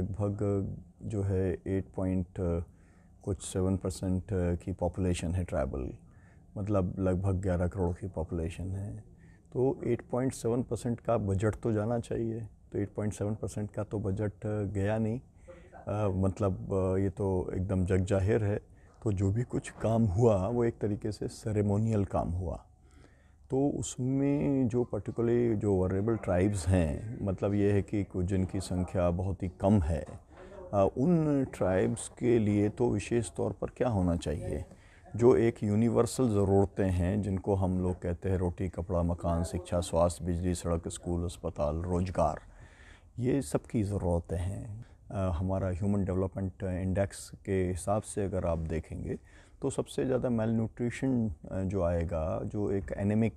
लगभग जो है 8 पॉइंट कुछ 7% की पॉपुलेशन है ट्राइबल, मतलब लगभग 11 करोड़ की पॉपुलेशन है। तो 8.7% का बजट तो जाना चाहिए, तो 8.7% का तो बजट गया नहीं। ये तो एकदम जग जाहिर है। तो जो भी कुछ काम हुआ वो एक तरीके से सेरेमोनियल काम हुआ। तो उसमें जो पर्टिकुलरली जो वल्नरेबल ट्राइब्स हैं, मतलब ये है कि जिनकी संख्या बहुत ही कम है, उन ट्राइब्स के लिए तो विशेष तौर पर क्या होना चाहिए, जो एक यूनिवर्सल ज़रूरतें हैं जिनको हम लोग कहते हैं रोटी, कपड़ा, मकान, शिक्षा, स्वास्थ्य, बिजली, सड़क, स्कूल, अस्पताल, रोज़गार, ये सब की ज़रूरतें हैं। हमारा ह्यूमन डेवलपमेंट इंडेक्स के हिसाब से अगर आप देखेंगे तो सबसे ज़्यादा मेल न्यूट्रिशन जो आएगा, जो एक एनीमिक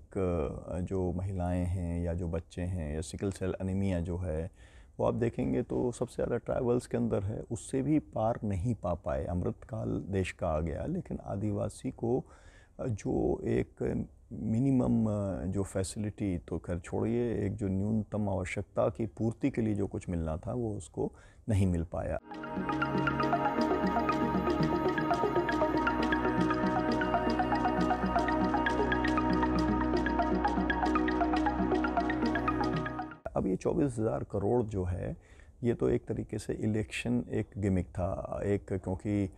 जो महिलाएं हैं या जो बच्चे हैं, या सिकल सेल एनीमिया जो है, वो आप देखेंगे तो सबसे ज़्यादा ट्राइबल्स के अंदर है। उससे भी पार नहीं पा पाए। अमृतकाल देश का आ गया, लेकिन आदिवासी को जो एक मिनिमम जो फैसिलिटी तो खैर छोड़िए, एक जो न्यूनतम आवश्यकता की पूर्ति के लिए जो कुछ मिलना था वो उसको नहीं मिल पाया। अब ये 24,000 करोड़ जो है, ये तो एक तरीके से इलेक्शन एक गिमिक था, एक, क्योंकि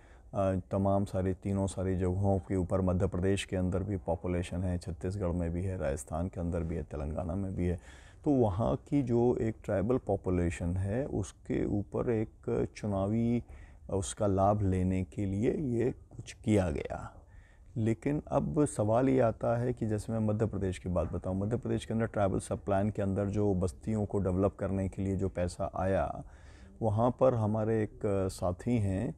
तमाम सारी तीनों सारी जगहों के ऊपर मध्य प्रदेश के अंदर भी पॉपुलेशन है, छत्तीसगढ़ में भी है, राजस्थान के अंदर भी है, तेलंगाना में भी है। तो वहाँ की जो एक ट्राइबल पॉपुलेशन है उसके ऊपर एक चुनावी उसका लाभ लेने के लिए ये कुछ किया गया। लेकिन अब सवाल ये आता है कि जैसे मैं मध्य प्रदेश की बात बताऊं, मध्य प्रदेश के अंदर ट्राइबल सब प्लान के अंदर जो बस्तियों को डेवलप करने के लिए जो पैसा आया, वहाँ पर हमारे एक साथी हैं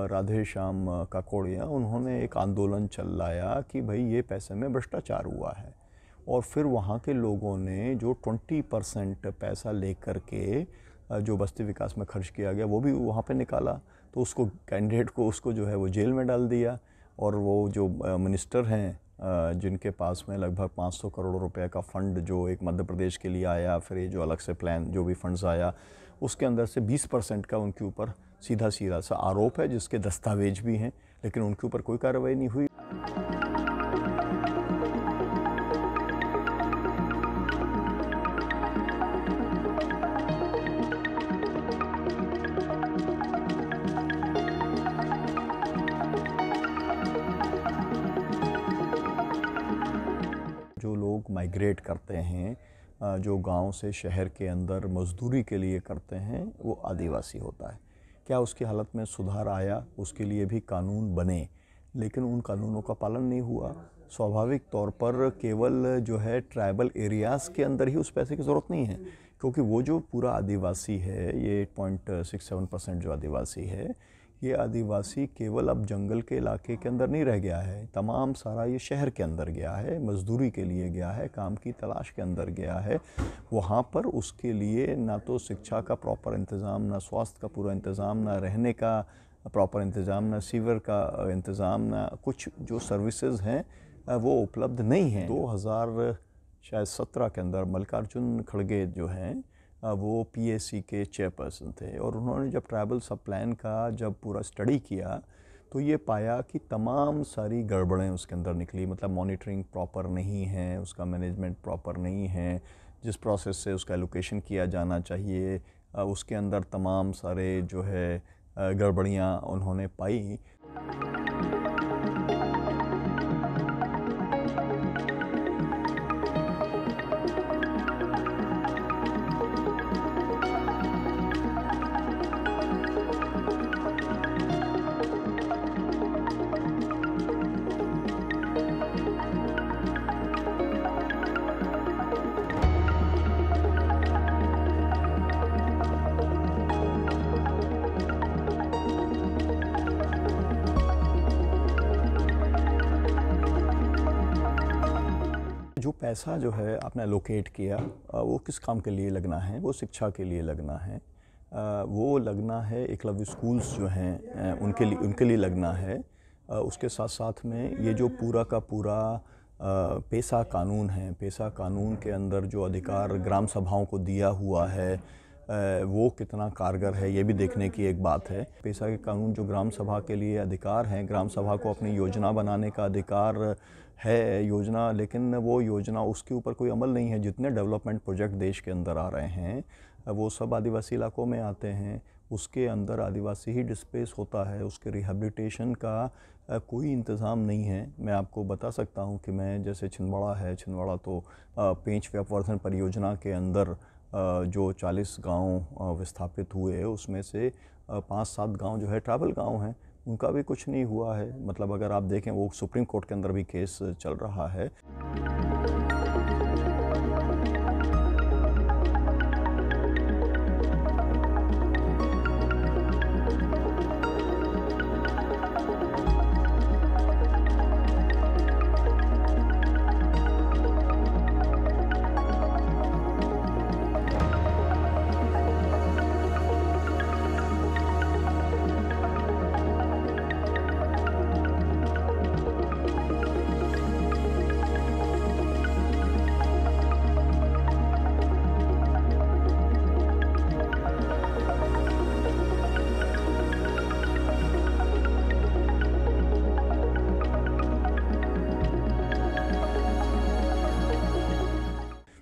राधे श्याम काकोड़िया, उन्होंने एक आंदोलन चलाया कि भाई ये पैसे में भ्रष्टाचार हुआ है। और फिर वहाँ के लोगों ने जो 20% पैसा लेकर के जो बस्ती विकास में खर्च किया गया वो भी वहाँ पे निकाला। तो उसको कैंडिडेट को उसको जो है वो जेल में डाल दिया। और वो जो मिनिस्टर हैं जिनके पास में लगभग 500 करोड़ रुपए का फ़ंड जो एक मध्य प्रदेश के लिए आया, फिर ये जो अलग से प्लान जो भी फंड्स आया, उसके अंदर से 20% का उनके ऊपर सीधा सीधा सा आरोप है, जिसके दस्तावेज भी हैं, लेकिन उनके ऊपर कोई कार्रवाई नहीं हुई। जो लोग माइग्रेट करते हैं, जो गांव से शहर के अंदर मजदूरी के लिए करते हैं, वो आदिवासी होता है। क्या उसकी हालत में सुधार आया? उसके लिए भी कानून बने, लेकिन उन कानूनों का पालन नहीं हुआ। स्वाभाविक तौर पर केवल जो है ट्राइबल एरियाज़ के अंदर ही उस पैसे की ज़रूरत नहीं है, क्योंकि वो जो पूरा आदिवासी है, ये 8.67% जो आदिवासी है, ये आदिवासी केवल अब जंगल के इलाके के अंदर नहीं रह गया है, तमाम सारा ये शहर के अंदर गया है, मजदूरी के लिए गया है, काम की तलाश के अंदर गया है। वहाँ पर उसके लिए ना तो शिक्षा का प्रॉपर इंतज़ाम, ना स्वास्थ्य का पूरा इंतज़ाम, ना रहने का प्रॉपर इंतज़ाम, ना सीवर का इंतज़ाम, ना कुछ जो सर्विसेज हैं वो उपलब्ध नहीं हैं। 2017 के अंदर मल्लिकार्जुन खड़गे जो हैं वो पीएसी के चेयरपर्सन थे, और उन्होंने जब ट्राइबल सब प्लान का जब पूरा स्टडी किया तो ये पाया कि तमाम सारी गड़बड़ें उसके अंदर निकली। मतलब मॉनिटरिंग प्रॉपर नहीं है, उसका मैनेजमेंट प्रॉपर नहीं है, जिस प्रोसेस से उसका एलोकेशन किया जाना चाहिए उसके अंदर तमाम सारे जो है गड़बड़ियाँ उन्होंने पाई। जो पैसा जो है आपने एलोकेट किया वो किस काम के लिए लगना है? वो शिक्षा के लिए लगना है, वो लगना है एकलव्य स्कूल्स जो हैं उनके लिए लगना है। उसके साथ साथ में ये जो पूरा का पूरा पेसा कानून है, पेसा कानून के अंदर जो अधिकार ग्राम सभाओं को दिया हुआ है, वो कितना कारगर है ये भी देखने की एक बात है। पेशा के कानून जो ग्राम सभा के लिए अधिकार हैं, ग्राम सभा को अपनी योजना बनाने का अधिकार है योजना, लेकिन वो योजना उसके ऊपर कोई अमल नहीं है। जितने डेवलपमेंट प्रोजेक्ट देश के अंदर आ रहे हैं वो सब आदिवासी इलाकों में आते हैं। उसके अंदर आदिवासी ही डिस्प्लेस होता है, उसके रिहेबिलिटेशन का कोई इंतज़ाम नहीं है। मैं आपको बता सकता हूँ कि मैं जैसे छिंदवाड़ा है, छिंदवाड़ा तो पेंच व्यापवर्धन परियोजना के अंदर जो 40 गांव विस्थापित हुए उसमें से 5-7 गांव जो है ट्राइबल गांव हैं, उनका भी कुछ नहीं हुआ है। मतलब अगर आप देखें वो सुप्रीम कोर्ट के अंदर भी केस चल रहा है।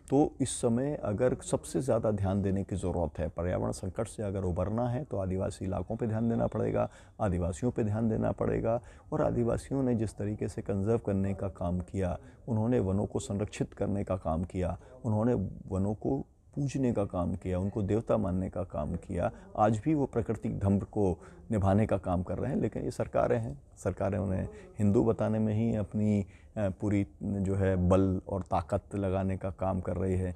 तो इस समय अगर सबसे ज़्यादा ध्यान देने की ज़रूरत है, पर्यावरण संकट से अगर उबरना है तो आदिवासी इलाकों पे ध्यान देना पड़ेगा, आदिवासियों पे ध्यान देना पड़ेगा। और आदिवासियों ने जिस तरीके से कंजर्व करने का काम किया, उन्होंने वनों को संरक्षित करने का काम किया, उन्होंने वनों को पूजने का काम किया, उनको देवता मानने का काम किया। आज भी वो प्राकृतिक धर्म को निभाने का काम कर रहे हैं, लेकिन ये सरकारें हैं, सरकारें उन्हें हिंदू बताने में ही अपनी पूरी जो है बल और ताकत लगाने का काम कर रही है।